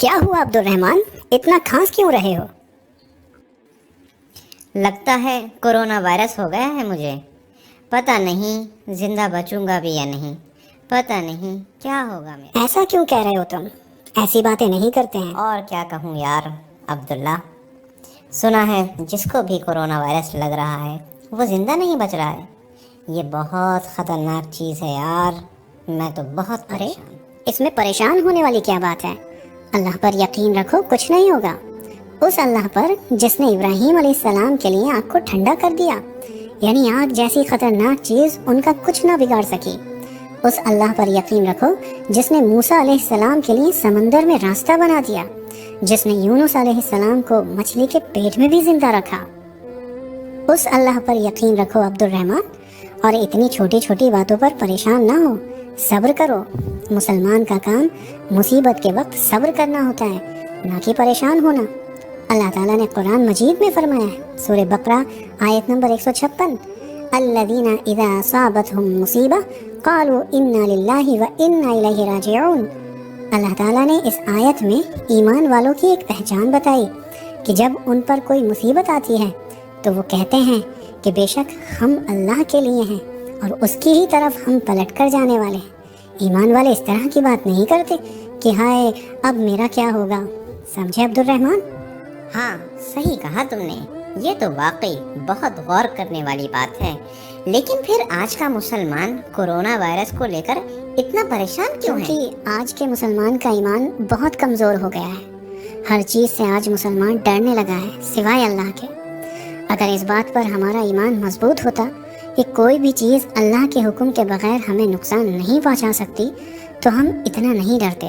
کیا ہوا عبد الرحمن، اتنا کھانس کیوں رہے ہو؟ لگتا ہے کورونا وائرس ہو گیا ہے مجھے. پتہ نہیں زندہ بچوں گا بھی یا نہیں. پتہ نہیں کیا ہوگا میرا. ایسا کیوں کہہ رہے ہو تم؟ ایسی باتیں نہیں کرتے ہیں. اور کیا کہوں یار عبداللہ، سنا ہے جس کو بھی کورونا وائرس لگ رہا ہے وہ زندہ نہیں بچ رہا ہے. یہ بہت خطرناک چیز ہے یار. میں تو بہت پریشان. اس میں پریشان ہونے والی کیا بات ہے؟ اللہ پر یقین رکھو، کچھ نہیں ہوگا. اس اللہ پر جس نے ابراہیم علیہ السلام کے لیے آگ کو ٹھنڈا کر دیا، یعنی آگ جیسی خطرناک چیز ان کا کچھ نہ بگاڑ سکی. اس اللہ پر یقین رکھو جس نے موسیٰ علیہ السلام کے لیے سمندر میں راستہ بنا دیا، جس نے یونس علیہ السلام کو مچھلی کے پیٹ میں بھی زندہ رکھا. اس اللہ پر یقین رکھو عبد الرحمن، اور اتنی چھوٹی چھوٹی باتوں پر پریشان نہ ہو. صبر کرو. مسلمان کا کام مصیبت کے وقت صبر کرنا ہوتا ہے، نہ کہ پریشان ہونا. اللہ تعالیٰ نے قرآن مجید میں فرمایا ہے، سورہ بقرہ آیت نمبر 156، الذین اذا اصابتہم مصیبہ قالوا انا للہ و انا الیہ راجعون. اللہ تعالیٰ نے اس آیت میں ایمان والوں کی ایک پہچان بتائی کہ جب ان پر کوئی مصیبت آتی ہے تو وہ کہتے ہیں کہ بے شک ہم اللہ کے لیے ہیں اور اس کی ہی طرف ہم پلٹ کر جانے والے ہیں. ایمان والے اس طرح کی بات نہیں کرتے کہ ہائے اب میرا کیا ہوگا. سمجھے عبد الرحمن؟ ہاں صحیح کہا تم نے. یہ تو واقعی بہت غور کرنے والی بات ہے. لیکن پھر آج کا مسلمان کورونا وائرس کو لے کر اتنا پریشان کیوں ہے؟ کیونکہ آج کے مسلمان کا ایمان بہت کمزور ہو گیا ہے. ہر چیز سے آج مسلمان ڈرنے لگا ہے سوائے اللہ کے. اگر اس بات پر ہمارا ایمان مضبوط ہوتا کہ کوئی بھی چیز اللہ کے حکم کے بغیر ہمیں نقصان نہیں پہنچا سکتی تو ہم اتنا نہیں ڈرتے.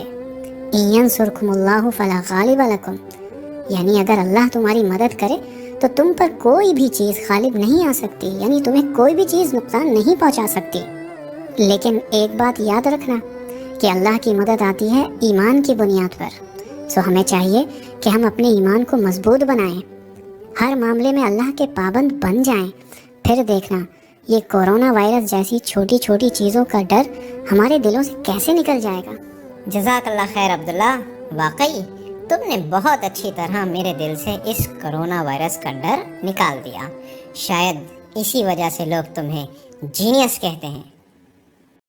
ان ینصرکم اللہ فلا غالب لکم، یعنی اگر اللہ تمہاری مدد کرے تو تم پر کوئی بھی چیز غالب نہیں آ سکتی، یعنی تمہیں کوئی بھی چیز نقصان نہیں پہنچا سکتی. لیکن ایک بات یاد رکھنا کہ اللہ کی مدد آتی ہے ایمان کی بنیاد پر. سو ہمیں چاہیے کہ ہم اپنے ایمان کو مضبوط بنائیں، ہر معاملے میں اللہ کے پابند بن جائیں. پھر دیکھنا یہ کورونا وائرس جیسی چھوٹی چھوٹی چیزوں کا ڈر ہمارے دلوں سے کیسے نکل جائے گا. جزاک اللہ خیر عبداللہ. واقعی تم نے بہت اچھی طرح میرے دل سے اس کرونا وائرس کا ڈر نکال دیا. شاید اسی وجہ سے لوگ تمہیں جینیس کہتے ہیں.